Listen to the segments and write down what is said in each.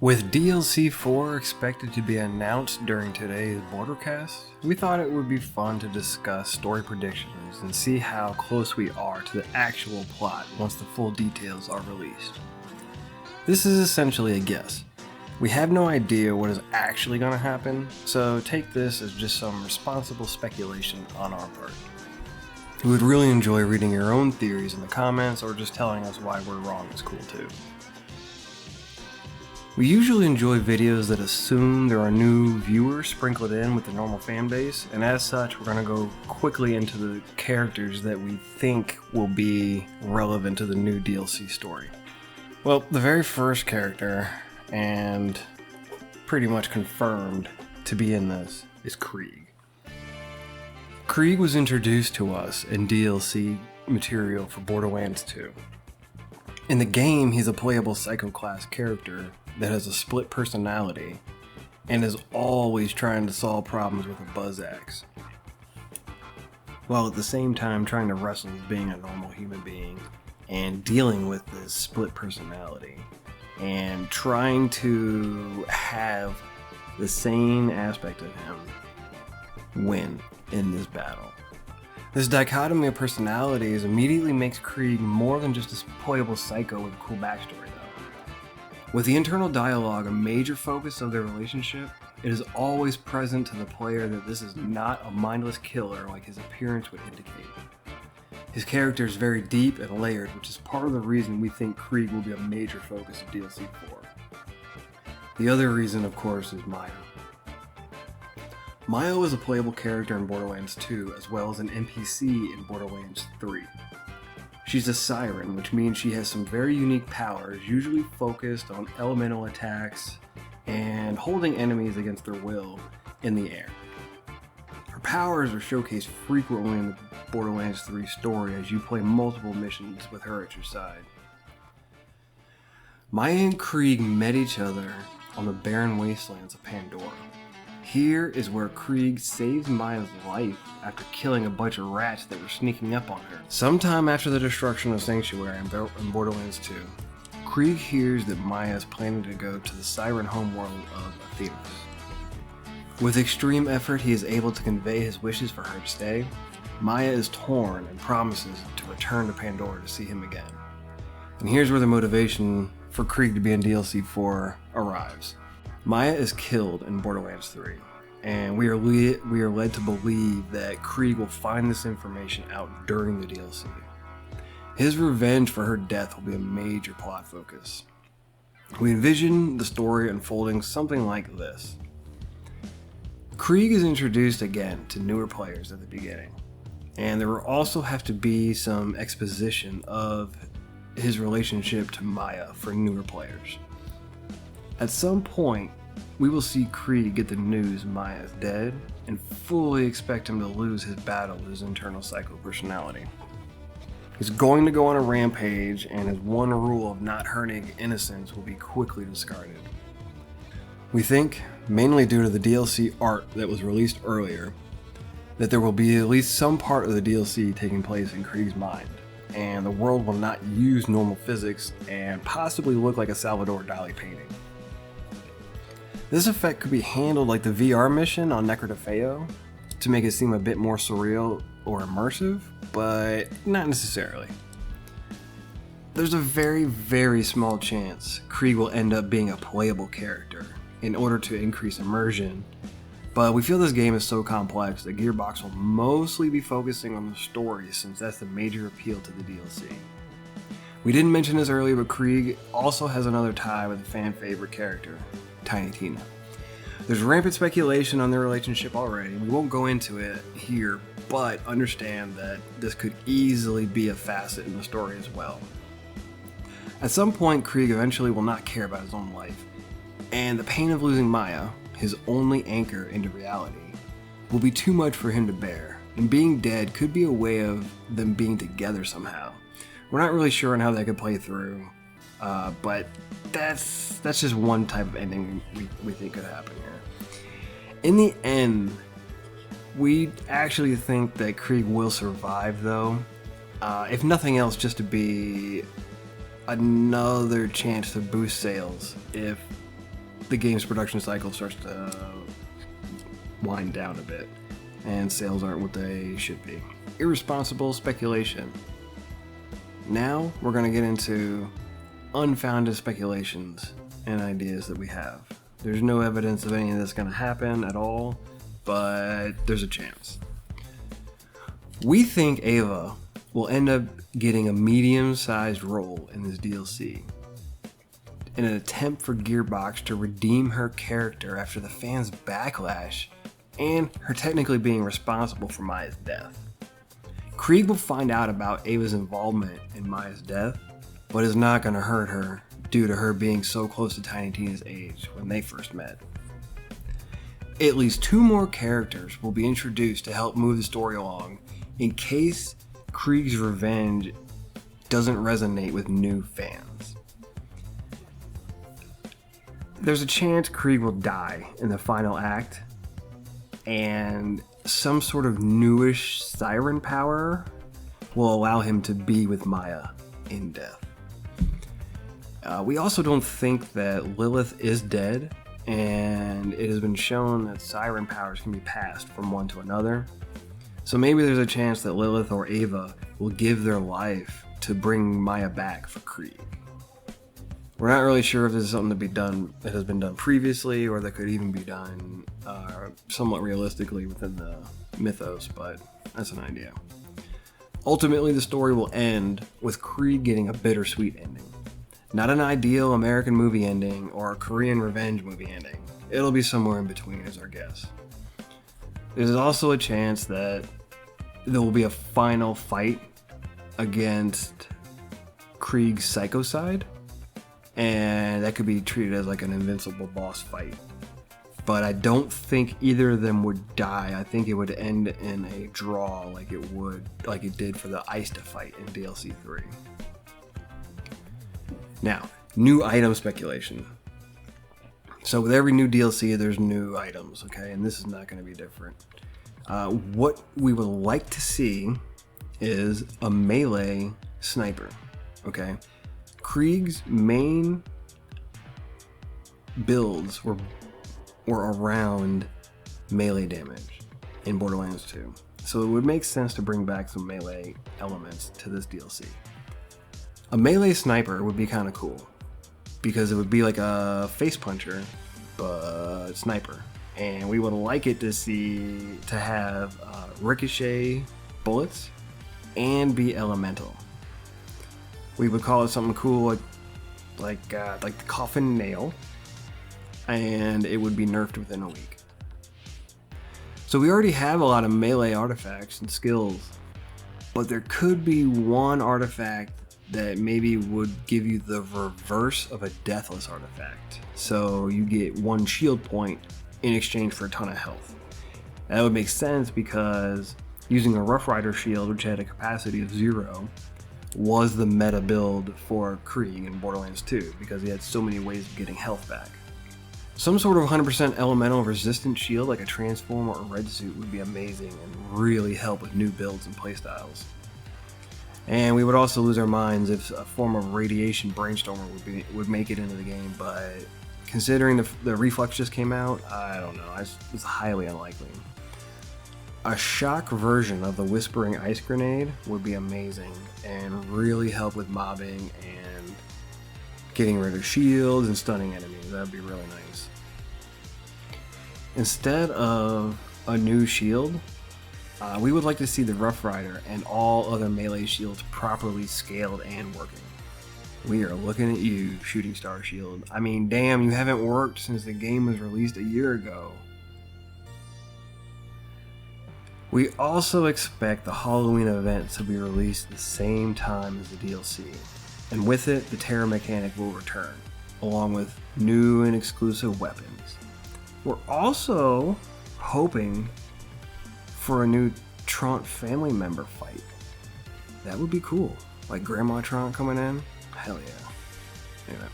With DLC 4 expected to be announced during today's Bordercast, we thought it would be fun to discuss story predictions and see how close we are to the actual plot once the full details are released. This is essentially a guess. We have no idea what is actually going to happen, so take this as just some responsible speculation on our part. We would really enjoy reading your own theories in the comments or just telling us why we're wrong is cool too. We usually enjoy videos that assume there are new viewers sprinkled in with the normal fan base, and as such we're going to go quickly into the characters that we think will be relevant to the new DLC story. Well, the very first character, and pretty much confirmed to be in this, is Krieg. Krieg was introduced to us in DLC material for Borderlands 2. In the game, he's a playable psycho-class character that has a split personality and is always trying to solve problems with a buzz axe, while at the same time trying to wrestle with being a normal human being and dealing with this split personality and trying to have the sane aspect of him win in this battle. This dichotomy of personalities immediately makes Krieg more than just a playable psycho with a cool backstory, though. With the internal dialogue a major focus of their relationship, it is always present to the player that this is not a mindless killer like his appearance would indicate. His character is very deep and layered, which is part of the reason we think Krieg will be a major focus of DLC 4. The other reason, of course, is Maya. Maya is a playable character in Borderlands 2 as well as an NPC in Borderlands 3. She's a siren, which means she has some very unique powers, usually focused on elemental attacks and holding enemies against their will in the air. Her powers are showcased frequently in the Borderlands 3 story as you play multiple missions with her at your side. Maya and Krieg met each other on the barren wastelands of Pandora. Here is where Krieg saves Maya's life after killing a bunch of rats that were sneaking up on her. Sometime after the destruction of Sanctuary in Borderlands 2, Krieg hears that Maya is planning to go to the siren homeworld of Athenos. With extreme effort, he is able to convey his wishes for her to stay. Maya is torn and promises to return to Pandora to see him again. And here's where the motivation for Krieg to be in DLC 4 arrives. Maya is killed in Borderlands 3, and we are led to believe that Krieg will find this information out during the DLC. His revenge for her death will be a major plot focus. We envision the story unfolding something like this. Krieg is introduced again to newer players at the beginning, and there will also have to be some exposition of his relationship to Maya for newer players. At some point, we will see Krieg get the news Maya is dead and fully expect him to lose his battle with his internal psycho personality. He's going to go on a rampage, and his one rule of not hurting innocents will be quickly discarded. We think, mainly due to the DLC art that was released earlier, that there will be at least some part of the DLC taking place in Krieg's mind, and the world will not use normal physics and possibly look like a Salvador Dali painting. This effect could be handled like the VR mission on Necrotafeo to make it seem a bit more surreal or immersive, but not necessarily. There's a very, very small chance Krieg will end up being a playable character in order to increase immersion, but we feel this game is so complex that Gearbox will mostly be focusing on the story since that's the major appeal to the DLC. We didn't mention this earlier, but Krieg also has another tie with a fan favorite character, Tiny Tina. There's rampant speculation on their relationship already. We won't go into it here, but understand that this could easily be a facet in the story as well. At some point, Krieg eventually will not care about his own life, and the pain of losing Maya, his only anchor into reality, will be too much for him to bear, and being dead could be a way of them being together somehow. We're not really sure on how that could play through, but that's just one type of ending we think could happen here. In the end, we actually think that Krieg will survive, though, if nothing else, just to be another chance to boost sales if the game's production cycle starts to wind down a bit, and sales aren't what they should be. Irresponsible speculation. Now we're going to get into unfounded speculations and ideas that we have. There's no evidence of any of this going to happen at all, but there's a chance. We think Ava will end up getting a medium-sized role in this DLC in an attempt for Gearbox to redeem her character after the fans' backlash and her technically being responsible for Maya's death. Krieg will find out about Ava's involvement in Maya's death, but it's not going to hurt her due to her being so close to Tiny Tina's age when they first met. At least 2 more characters will be introduced to help move the story along in case Krieg's revenge doesn't resonate with new fans. There's a chance Krieg will die in the final act, and some sort of newish siren power will allow him to be with Maya in death. We also don't think that Lilith is dead, and it has been shown that siren powers can be passed from one to another. So maybe there's a chance that Lilith or Ava will give their life to bring Maya back for Krieg. We're not really sure if this is something that has been done previously, or that could even be done somewhat realistically within the mythos, but that's an idea. Ultimately, the story will end with Krieg getting a bittersweet ending. Not an ideal American movie ending or a Korean revenge movie ending. It'll be somewhere in between, is our guess. There's also a chance that there will be a final fight against Krieg's psychoside, and that could be treated as like an invincible boss fight. But I don't think either of them would die. I think it would end in a draw like it did for the Aista fight in DLC 3. Now, new item speculation. So with every new DLC, there's new items, okay? And this is not going to be different. What we would like to see is a melee sniper, okay? Krieg's main builds were around melee damage in Borderlands 2. So it would make sense to bring back some melee elements to this DLC. A melee sniper would be kind of cool because it would be like a face puncher, but sniper. And we would like it to have ricochet bullets and be elemental. We would call it something cool like the coffin nail, and it would be nerfed within a week. So we already have a lot of melee artifacts and skills, but there could be one artifact that maybe would give you the reverse of a deathless artifact. So you get 1 shield point in exchange for a ton of health. That would make sense because using a Rough Rider shield, which had a capacity of 0, was the meta build for Krieg in Borderlands 2 because he had so many ways of getting health back. Some sort of 100% elemental resistant shield like a transform or a red suit would be amazing and really help with new builds and playstyles. And we would also lose our minds if a form of radiation brainstormer would make it into the game, but considering the reflex just came out, I don't know, it's highly unlikely. A shock version of the Whispering Ice Grenade would be amazing and really help with mobbing and getting rid of shields and stunning enemies. That'd be really nice. Instead of a new shield, we would like to see the Rough Rider and all other melee shields properly scaled and working. We are looking at you, Shooting Star Shield. I mean, damn, you haven't worked since the game was released a year ago. We also expect the Halloween event to be released at the same time as the DLC, and with it, the terror mechanic will return, along with new and exclusive weapons. We're also hoping for a new Trant family member fight. That would be cool, like Grandma Trant coming in. Hell yeah. Anyway,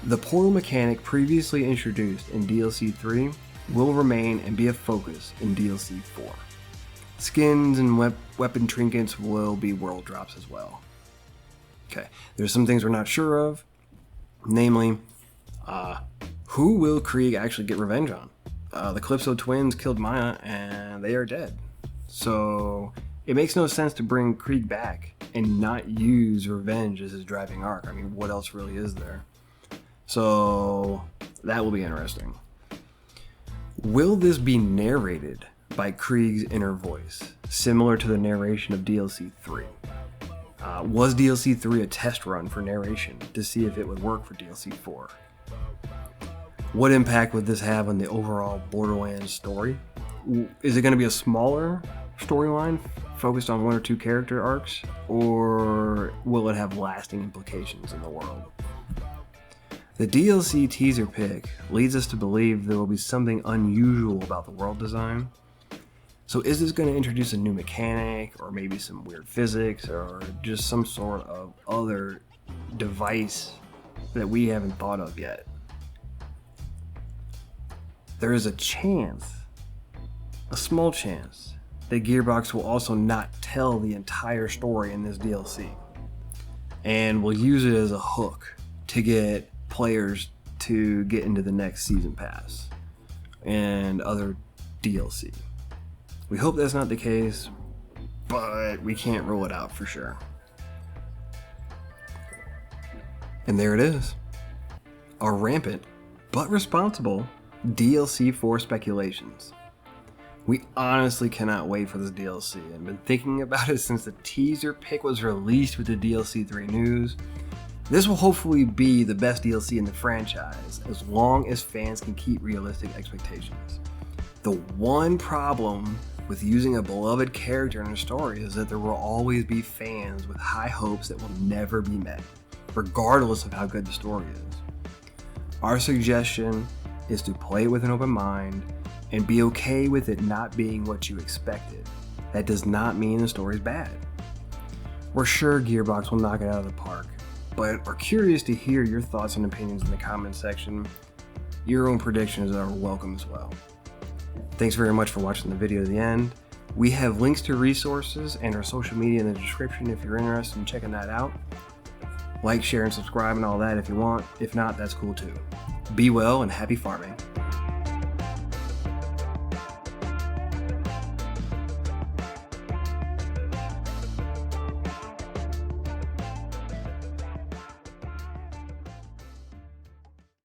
the portal mechanic previously introduced in DLC 3 will remain and be a focus in DLC 4. Skins and weapon trinkets will be world drops as well. Okay, there's some things we're not sure of, namely, Who will Krieg actually get revenge on? The Calypso twins killed Maya and they are dead. So it makes no sense to bring Krieg back and not use revenge as his driving arc. I mean, what else really is there? So that will be interesting. Will this be narrated by Krieg's inner voice, similar to the narration of DLC 3? Was DLC 3 a test run for narration to see if it would work for DLC 4? What impact would this have on the overall Borderlands story? Is it going to be a smaller storyline focused on 1 or 2 character arcs, or will it have lasting implications in the world? The DLC teaser pic leads us to believe there will be something unusual about the world design. So is this going to introduce a new mechanic, or maybe some weird physics, or just some sort of other device that we haven't thought of yet? There is a chance, a small chance, that Gearbox will also not tell the entire story in this DLC, and will use it as a hook to get players to get into the next season pass and other DLC. We hope that's not the case, but we can't rule it out for sure. And there it is. Our rampant but responsible DLC 4 speculations. We honestly cannot wait for this DLC and been thinking about it since the teaser pic was released with the DLC 3 news. This will hopefully be the best DLC in the franchise as long as fans can keep realistic expectations. The one problem with using a beloved character in a story is that there will always be fans with high hopes that will never be met, regardless of how good the story is. Our suggestion is to play it with an open mind and be okay with it not being what you expected. That does not mean the story's bad. We're sure Gearbox will knock it out of the park, but are curious to hear your thoughts and opinions in the comments section. Your own predictions are welcome as well. Thanks very much for watching the video to the end. We have links to resources and our social media in the description if you're interested in checking that out. Like, share, and subscribe and all that if you want. If not, that's cool too. Be well and happy farming.